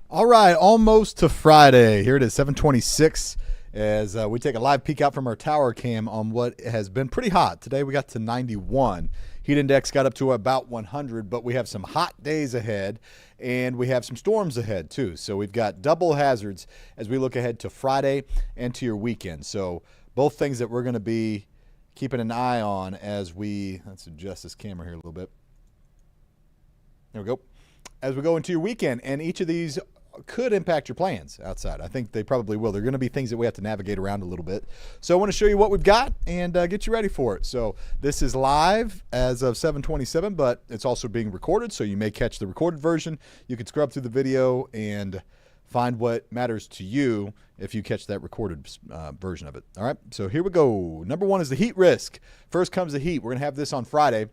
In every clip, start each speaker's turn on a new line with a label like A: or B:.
A: All right, almost to Friday. Here it is, 7:26, as we take a live peek out from our tower cam on what has been pretty hot. Today we got to 91. Heat index got up to about 100, but we have some hot days ahead, and we have some storms ahead too. So we've got double hazards as we look ahead to Friday and to your weekend. So both things that we're going to be keeping an eye on as let's adjust this camera here a little bit. There we go. As we go into your weekend, and each of these could impact your plans outside. I think they probably will. They're going to be things that we have to navigate around a little bit. So I want to show you what we've got and get you ready for it. So this is live as of 7:27, but it's also being recorded, so you may catch the recorded version. You can scrub through the video and find what matters to you if you catch that recorded version of it. All right, so here we go. Number one is the heat risk. First comes the heat. We're going to have this on Friday.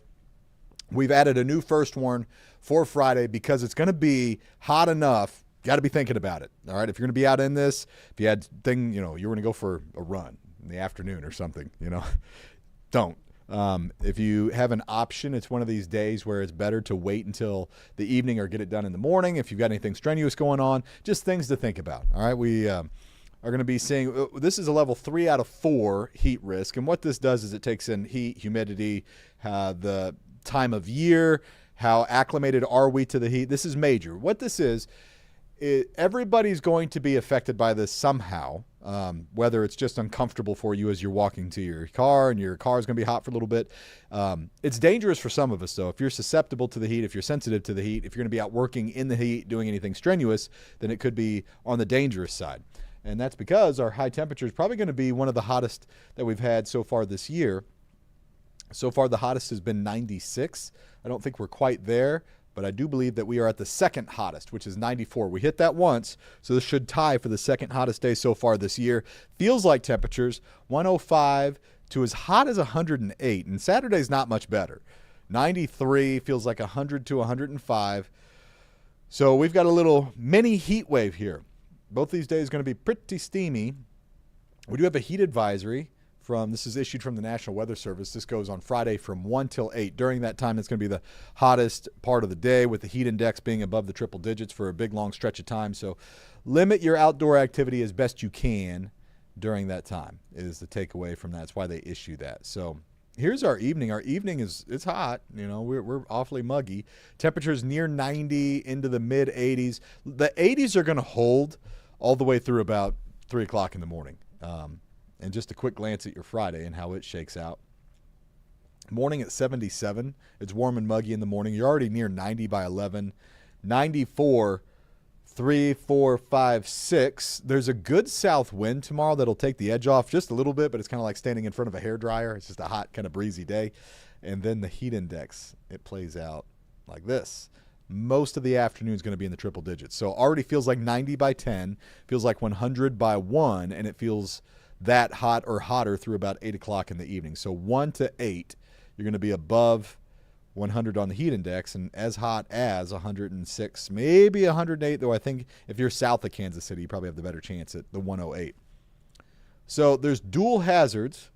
A: We've added a new first warn for Friday because it's going to be hot enough. Got to be thinking about it. All right. If you're going to be out in this, if you had you were going to go for a run in the afternoon or something, don't. If you have an option, it's one of these days where it's better to wait until the evening or get it done in the morning. If you've got anything strenuous going on, just things to think about. All right. We are going to be seeing this is a level 3 out of 4 heat risk. And what this does is it takes in heat, humidity, the time of year, how acclimated are we to the heat. This is major. What this is, everybody's going to be affected by this somehow, whether it's just uncomfortable for you as you're walking to your car and your car is going to be hot for a little bit. It's dangerous for some of us, though. If you're susceptible to the heat, if you're sensitive to the heat, if you're going to be out working in the heat, doing anything strenuous, then it could be on the dangerous side. And that's because our high temperature is probably going to be one of the hottest that we've had so far this year. So far, the hottest has been 96. I don't think we're quite there, but I do believe that we are at the second hottest, which is 94. We hit that once, so this should tie for the second hottest day so far this year. Feels like temperatures 105 to as hot as 108, and Saturday's not much better. 93 feels like 100 to 105. So we've got a little mini heat wave here. Both these days are going to be pretty steamy. We do have a heat advisory. This is issued from the National Weather Service. This goes on Friday from 1 till 8. During that time, it's going to be the hottest part of the day with the heat index being above the triple digits for a big, long stretch of time. So limit your outdoor activity as best you can during that time is the takeaway from that. That's why they issue that. So here's our evening. Our evening it's hot. We're awfully muggy. Temperatures near 90 into the mid 80s. The 80s are going to hold all the way through about 3 o'clock in the morning. And just a quick glance at your Friday and how it shakes out. Morning at 77. It's warm and muggy in the morning. You're already near 90 by 11. 94, 3, 4, 5, 6. There's a good south wind tomorrow that'll take the edge off just a little bit, but it's kind of like standing in front of a hairdryer. It's just a hot, kind of breezy day. And then the heat index, it plays out like this. Most of the afternoon is going to be in the triple digits. So already feels like 90 by 10, feels like 100 by 1, and it feels that hot or hotter through about 8 o'clock in the evening. So 1 to 8, you're going to be above 100 on the heat index and as hot as 106, maybe 108, though I think if you're south of Kansas City, you probably have the better chance at the 108. So there's dual hazards.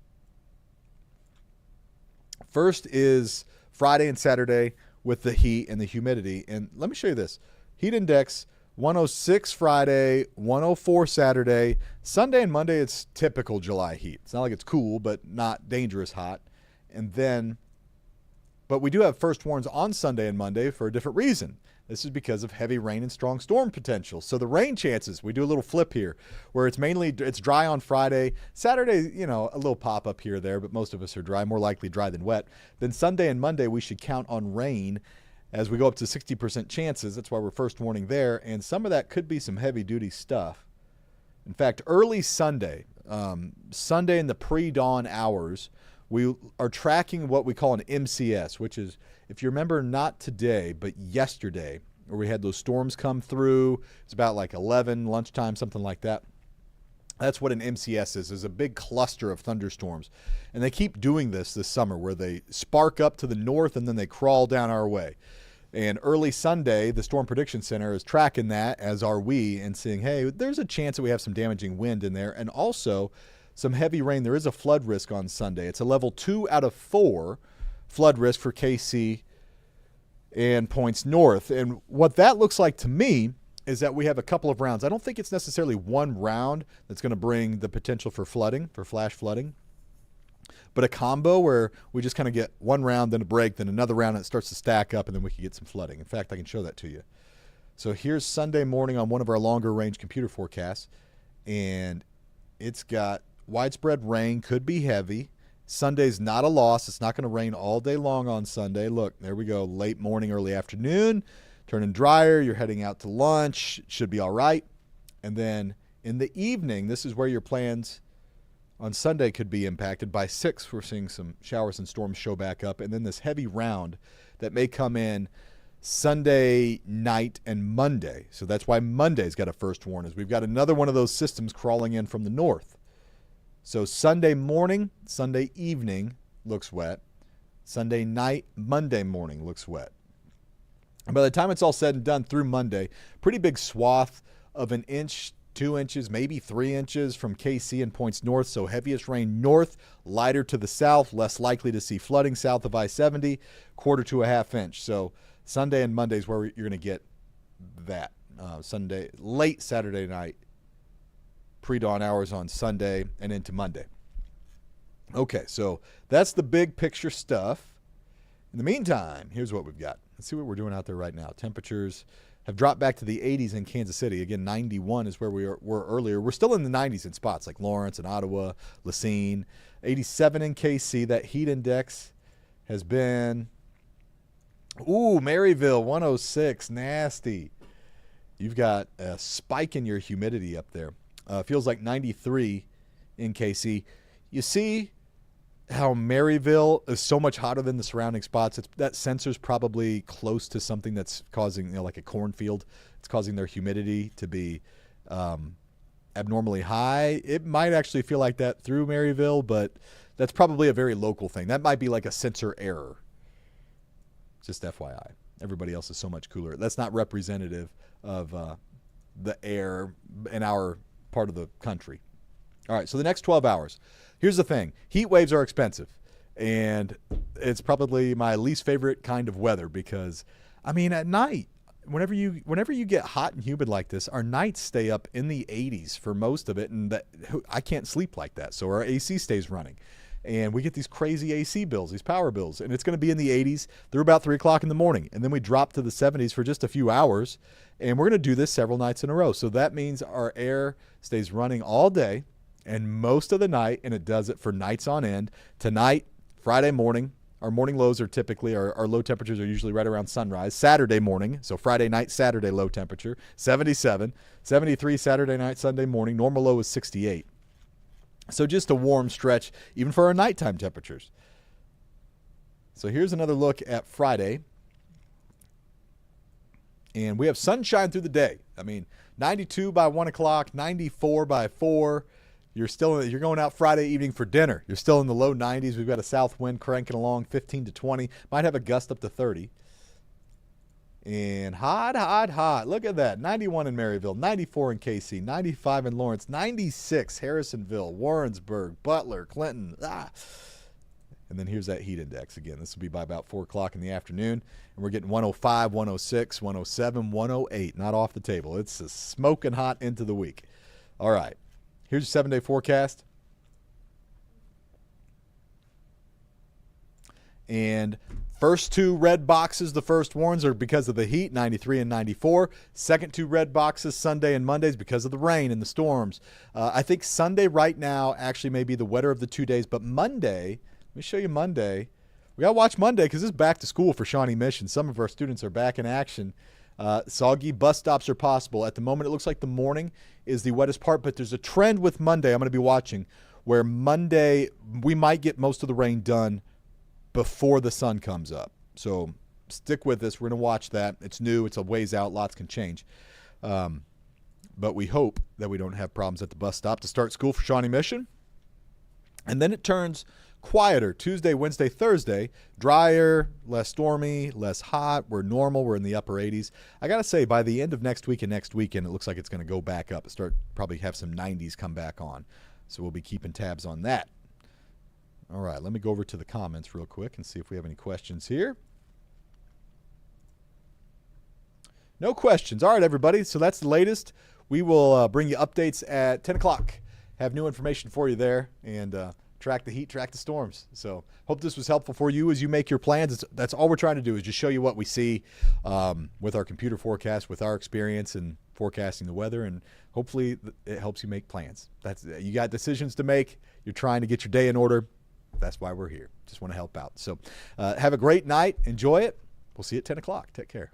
A: First is Friday and Saturday with the heat and the humidity. And let me show you this. Heat index 106 Friday, 104 Saturday. Sunday and Monday, it's typical July heat. It's not like it's cool, but not dangerous hot. But we do have first warns on Sunday and Monday for a different reason. This is because of heavy rain and strong storm potential. So the rain chances, we do a little flip here where it's dry on Friday. Saturday, a little pop up here or there, but most of us are dry, more likely dry than wet. Then Sunday and Monday, we should count on rain as we go up to 60% chances. That's why we're first warning there. And some of that could be some heavy duty stuff. In fact, early Sunday in the pre-dawn hours, we are tracking what we call an MCS, which is, if you remember, not today, but yesterday, where we had those storms come through. It's about like 11, lunchtime, something like that. That's what an MCS is a big cluster of thunderstorms. And they keep doing this summer where they spark up to the north and then they crawl down our way. And early Sunday, the Storm Prediction Center is tracking that, as are we, and saying, hey, there's a chance that we have some damaging wind in there. And also some heavy rain. There is a flood risk on Sunday. It's a level 2 out of 4 flood risk for KC and points north. And what that looks like to me is that we have a couple of rounds. I don't think it's necessarily one round that's going to bring the potential for flooding, for flash flooding, but a combo where we just kind of get one round, then a break, then another round, and it starts to stack up, and then we can get some flooding. In fact, I can show that to you. So here's Sunday morning on one of our longer range computer forecasts, and it's got widespread rain, could be heavy. Sunday's not a loss. It's not going to rain all day long on Sunday. Look, there we go. Late morning, early afternoon, turning drier. You're heading out to lunch. Should be all right. And then in the evening, this is where your plans on Sunday could be impacted. By 6, we're seeing some showers and storms show back up. And then this heavy round that may come in Sunday night and Monday. So that's why Monday's got a first warn, is we've got another one of those systems crawling in from the north. So Sunday morning, Sunday evening looks wet. Sunday night, Monday morning looks wet. And by the time it's all said and done through Monday, pretty big swath of 1 inch, 2 inches, maybe 3 inches from KC and points north. So heaviest rain north, lighter to the south, less likely to see flooding south of I-70, 1/4 to 1/2 inch. So Sunday and Monday is where you're going to get that. Sunday, late Saturday night, pre-dawn hours on Sunday and into Monday. Okay, so that's the big picture stuff. In the meantime, here's what we've got. Let's see what we're doing out there right now. Temperatures have dropped back to the 80s in Kansas City. Again, 91 is where we were earlier. We're still in the 90s in spots like Lawrence and Ottawa, Lacine. 87 in KC. That heat index has been, Maryville, 106, nasty. You've got a spike in your humidity up there. Feels like 93 in KC. You see how Maryville is so much hotter than the surrounding spots. That sensor's probably close to something that's causing, like a cornfield. It's causing their humidity to be abnormally high. It might actually feel like that through Maryville, but that's probably a very local thing. That might be like a sensor error. Just FYI. Everybody else is so much cooler. That's not representative of the air in our part of the country. All right, so the next 12 hours. Here's the thing. Heat waves are expensive, and it's probably my least favorite kind of weather because, at night, whenever you get hot and humid like this, our nights stay up in the 80s for most of it, and I can't sleep like that, so our AC stays running. And we get these crazy AC bills, these power bills, and it's going to be in the 80s through about 3 o'clock in the morning. And then we drop to the 70s for just a few hours, and we're going to do this several nights in a row. So that means our air stays running all day and most of the night, and it does it for nights on end. Tonight, Friday morning, our morning lows are typically, our low temperatures are usually right around sunrise. Saturday morning, so Friday night, Saturday low temperature, 77, 73 Saturday night, Sunday morning. Normal low is 68. So just a warm stretch, even for our nighttime temperatures. So here's another look at Friday. And we have sunshine through the day. 92 by 1 o'clock, 94 by 4. You're going out Friday evening for dinner. You're still in the low 90s. We've got a south wind cranking along, 15 to 20. Might have a gust up to 30. And hot, hot, hot. Look at that. 91 in Maryville, 94 in KC, 95 in Lawrence, 96 Harrisonville, Warrensburg, Butler, Clinton. And then here's that heat index again. This will be by about 4 o'clock in the afternoon. And we're getting 105, 106, 107, 108. Not off the table. It's smoking hot into the week. All right. Here's your 7-day forecast. And first 2 red boxes, the first warns, are because of the heat, 93 and 94. Second 2 red boxes, Sunday and Mondays, because of the rain and the storms. I think Sunday right now actually may be the wetter of the 2 days, but Monday, let me show you Monday. We got to watch Monday because this is back to school for Shawnee Mission. Some of our students are back in action. Soggy bus stops are possible. At the moment, it looks like the morning is the wettest part, but there's a trend with Monday I'm going to be watching where Monday we might get most of the rain done before the sun comes up. So stick with this. We're going to watch that. It's new. It's a ways out. Lots can change. But we hope that we don't have problems at the bus stop to start school for Shawnee Mission. And then it turns quieter Tuesday, Wednesday, Thursday. Drier, less stormy, less hot. We're normal. We're in the upper 80s. I got to say, by the end of next week and next weekend, it looks like it's going to go back up. Probably have some 90s come back on. So we'll be keeping tabs on that. All right, let me go over to the comments real quick and see if we have any questions here. No questions. All right, everybody. So that's the latest. We will bring you updates at 10 o'clock. Have new information for you there, and track the heat, track the storms. So hope this was helpful for you as you make your plans. That's all we're trying to do, is just show you what we see with our computer forecast, with our experience in forecasting the weather, and hopefully it helps you make plans. You got decisions to make. You're trying to get your day in order. That's why we're here. Just want to help out. So have a great night. Enjoy it. We'll see you at 10 o'clock. Take care.